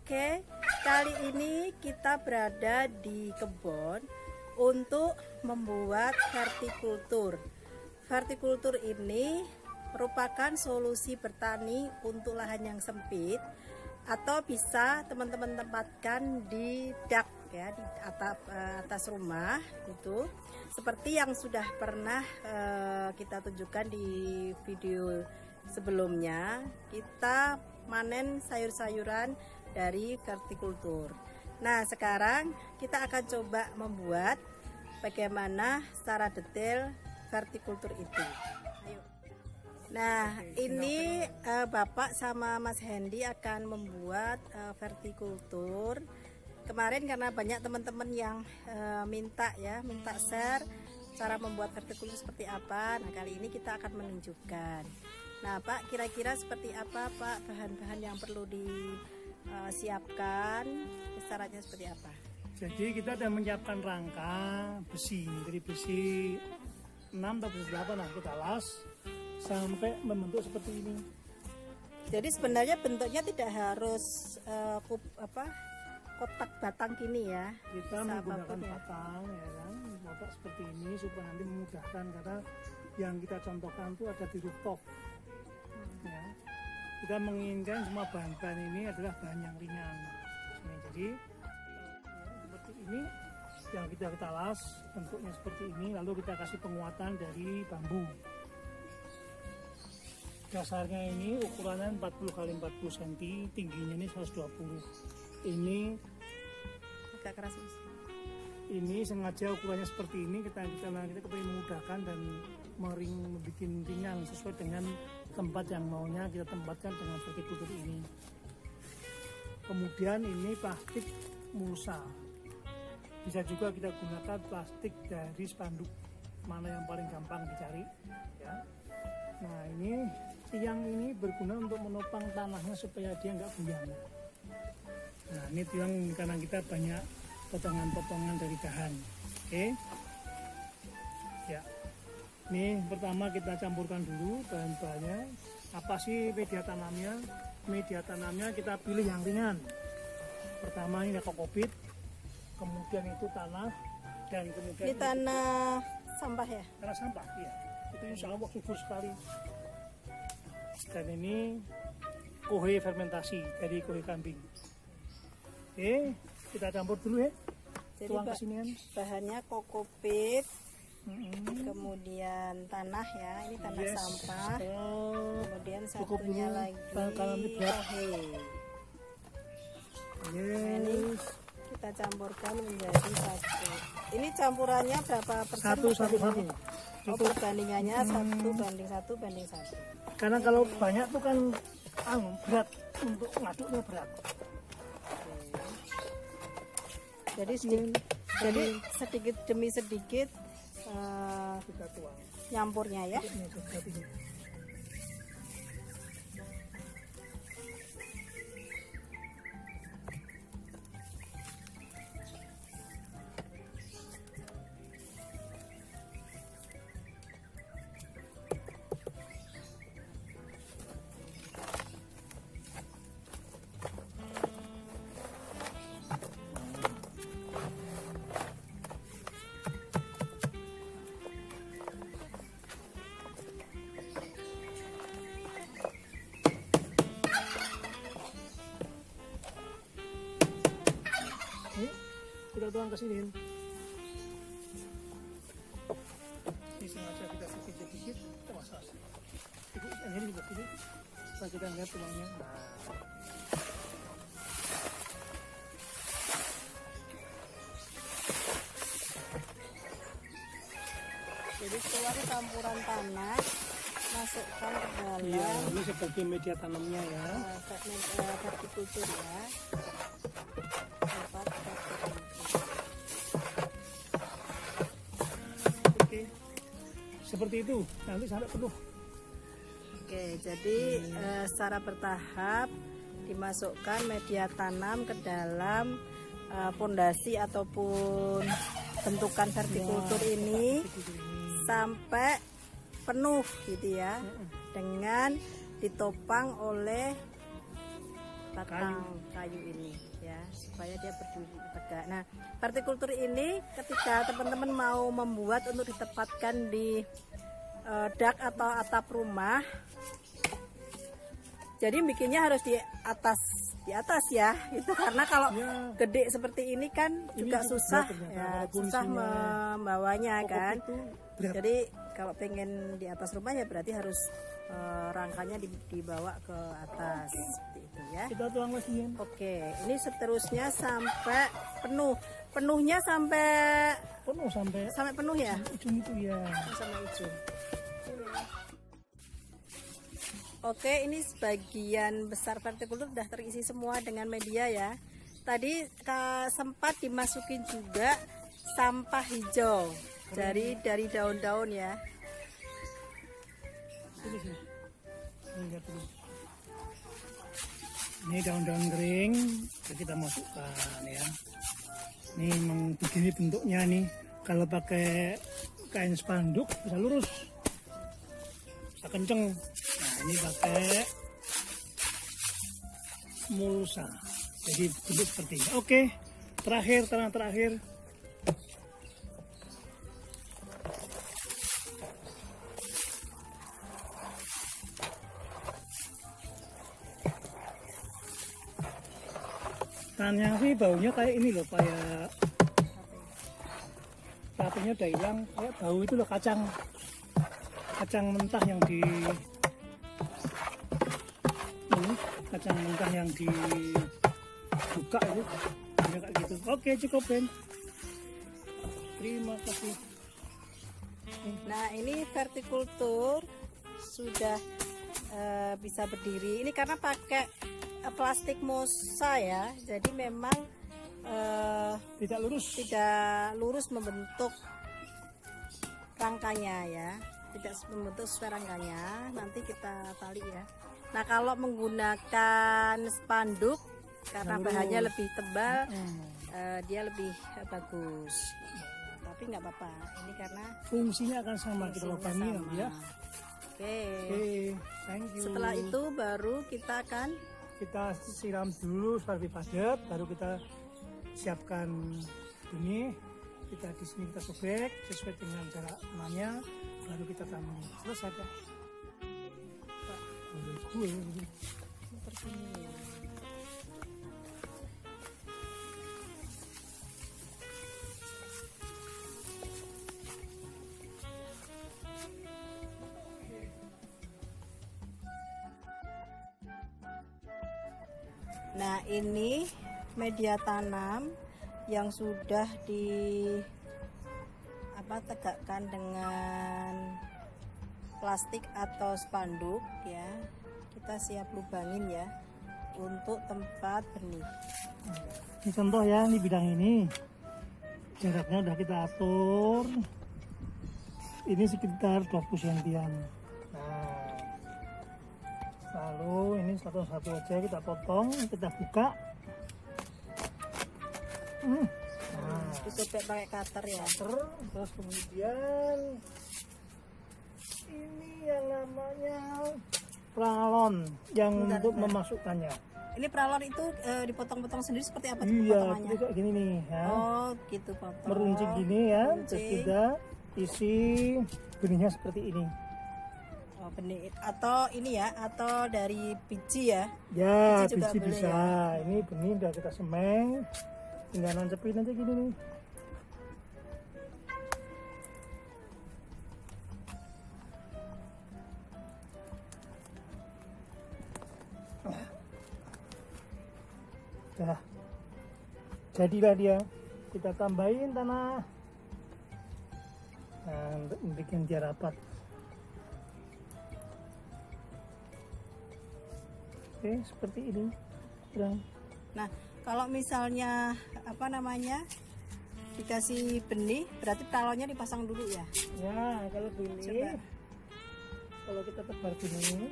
Oke, kali ini kita berada di kebun untuk membuat vertikultur. Vertikultur ini merupakan solusi bertani untuk lahan yang sempit, atau bisa teman-teman tempatkan di dak ya, di atas rumah gitu. Seperti yang sudah pernah kita tunjukkan di video sebelumnya, kita manen sayur-sayuran dari vertikultur. Nah, sekarang kita akan coba membuat bagaimana secara detail vertikultur itu. Ayo. Nah, ini Bapak sama Mas Hendy akan membuat vertikultur. Kemarin karena banyak teman-teman yang minta share cara membuat vertikultur seperti apa. Nah, kali ini kita akan menunjukkan. Nah, Pak, kira-kira seperti apa, Pak, bahan-bahan yang perlu disiapkan, syaratnya seperti apa? Jadi kita sudah menyiapkan rangka besi, dari besi 6 atau 8 lah kita las sampai membentuk seperti ini. Jadi sebenarnya bentuknya tidak harus kotak batang gini ya. Kita menggunakan batang ya kan, kotak seperti ini supaya nanti memudahkan, karena yang kita contohkan itu ada di rooftop. Ya. Kita menginginkan semua bahan-bahan ini adalah bahan yang ringan. Jadi seperti ini yang kita las, bentuknya seperti ini, lalu kita kasih penguatan dari bambu. Dasarnya ini ukurannya 40 x 40 cm, tingginya ini 120. Ini agak keras, Mas. Ini sengaja ukurannya seperti ini, kita ingin memudahkan dan membuat ringan sesuai dengan tempat yang maunya kita tempatkan dengan vertikultur ini. Kemudian ini plastik mulsa, bisa juga kita gunakan plastik dari spanduk, mana yang paling gampang dicari ya. Nah, ini tiang ini berguna untuk menopang tanahnya supaya dia nggak goyang. Nah, ini tiang karena kita banyak potongan-potongan dari dahan. Oke ya. Ini pertama kita campurkan dulu bahan-bahannya. Apa sih media tanamnya? Media tanamnya kita pilih yang ringan. Pertama ini kokopit, kemudian itu tanah, dan kemudian ini tanah sampah ya? Tanah sampah, iya. Itu insya Allah subur sekali. Dan ini kohe fermentasi dari kohe kambing. Oke, kita campur dulu ya. Jadi bahannya kokopit, kemudian tanah ya, ini tanah sampah, kemudian satunya lagi kohe. Ini kita campurkan menjadi satu. Ini campurannya berapa persen? Satu. Oh, perbandingannya 1:1:1. Karena kalau banyak tuh kan berat, untuk ngaduknya berat. Jadi sedikit demi sedikit kita tuang nyampurnya ya. Kita tuang ke sini. Ini sengaja kita sedikit kita masak. Ini juga sini. Supaya kita lihat tuangnya. Jadi keluar campuran tanah, masukkan ke dalam. Iya, ini sebagai media tanamnya ya. Vertikultur ya. Seperti itu, nanti sampai penuh. Oke, jadi secara bertahap dimasukkan media tanam ke dalam pondasi ataupun bentukan vertikultur ini sampai penuh gitu ya, dengan ditopang oleh batang kayu ini ya, supaya dia berdiri tegak. Nah, vertikultur ini ketika teman-teman mau membuat untuk ditempatkan di dak atau atap rumah, jadi bikinnya harus di atas ya, itu karena kalau gede seperti ini kan juga susah ya, susah membawanya kan. Jadi kalau pengen di atas rumah ya berarti harus rangkanya dibawa ke atas seperti itu ya. Kita tuang lagi. Oke, ini seterusnya sampai penuh. Penuhnya sampai penuh ya. Ujung itu ya. Sampai ujung. Oke, ini sebagian besar vertikultur sudah terisi semua dengan media ya. Tadi sempat dimasukin juga sampah hijau dari daun-daun ya. Ini daun-daun kering kita masukkan ya. Ini memang begini bentuknya nih. Kalau pakai kain spanduk bisa lurus, bisa kenceng. Nah, ini pakai mulsa, jadi bentuk seperti ini. Oke, tanah terakhir. Tanahnya sih baunya kayak ini loh, kayak satunya udah hilang, kayak bau itu loh, kacang mentah yang kacang mentah yang dibuka itu kayak gitu. Oke, cukup Ben, terima kasih. Nah, ini vertikultur sudah bisa berdiri. Ini karena pakai plastik mosa ya, jadi memang tidak lurus membentuk rangkanya ya, tidak membentuk sesuai rangkanya. Nanti kita tali ya. Nah, kalau menggunakan spanduk karena bahannya lebih tebal, dia lebih bagus. Tapi nggak apa-apa, ini karena fungsinya akan sama, kita lubangnya ya. Oke, thank you. Setelah itu baru kita siram dulu supaya padat, baru kita siapkan ini. Kita di sini kita sobek sesuai dengan jarak tanahnya, baru kita tanam. Selesai kan? Seperti ini. Nah, ini media tanam yang sudah tegakkan dengan plastik atau spanduk ya. Kita siap lubangin ya untuk tempat benih. Ini contoh ya, ini bidang ini jaraknya udah kita atur, ini sekitar 20 cm. Nah, lalu ini satu-satu aja kita potong, kita buka. Nah, ditopek pakai cutter ya. Terus kemudian ini yang namanya pralon yang untuk memasukkannya. Ini pralon itu dipotong-potong sendiri seperti apa tuh potongannya? Iya, kayak gini nih ya. Oh, gitu potong. Meruncing gini ya, terus kita isi benihnya seperti ini. Oh, benih atau ini ya, atau dari biji ya? Ya, biji bisa. Ya? Ini benih udah kita semeng, tinggal nancepin aja gini nih. Nah, jadilah dia. Kita tambahin tanah. Nah, untuk bikin dia rapat. Oke, seperti ini. Nah, kalau misalnya dikasih benih, berarti pralonnya dipasang dulu ya? Ya, kalau benih, kalau kita tebar benih,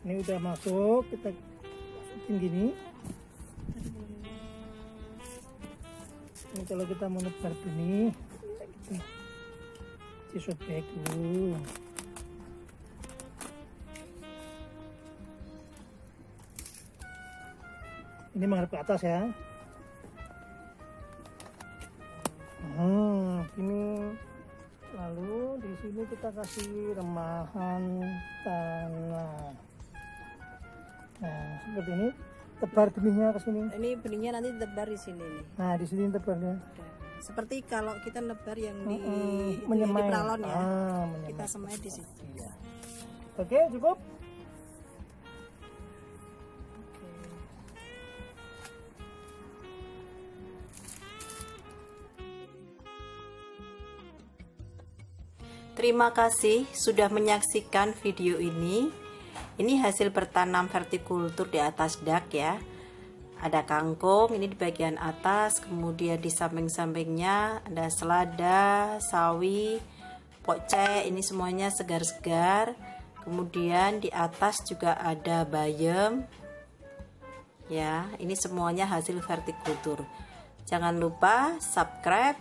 ini udah masuk, kita masukin gini. Ini kalau kita mau nebar benih, disobek dulu. Ini menghadap ke atas ya. Ini lalu di sini kita kasih remahan tanah. Nah, seperti ini. Tebar benihnya ke sini. Ini benihnya nanti tebar di sini nih. Nah, di sini tebarnya. Seperti kalau kita nebar yang di menyemai. pralon ya. Menyemai. Kita semai di situ. Iya. Oke, cukup. Terima kasih sudah menyaksikan video ini. Ini hasil bertanam vertikultur di atas dak ya. Ada kangkung ini di bagian atas, kemudian di samping-sampingnya ada selada, sawi, pocek, ini semuanya segar-segar. Kemudian di atas juga ada bayam. Ya, ini semuanya hasil vertikultur. Jangan lupa subscribe,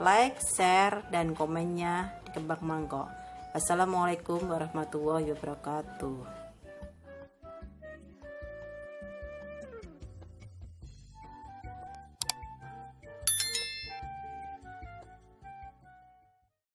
like, share, dan komennya di Kembang Mangkok. Wassalamualaikum warahmatullahi wabarakatuh.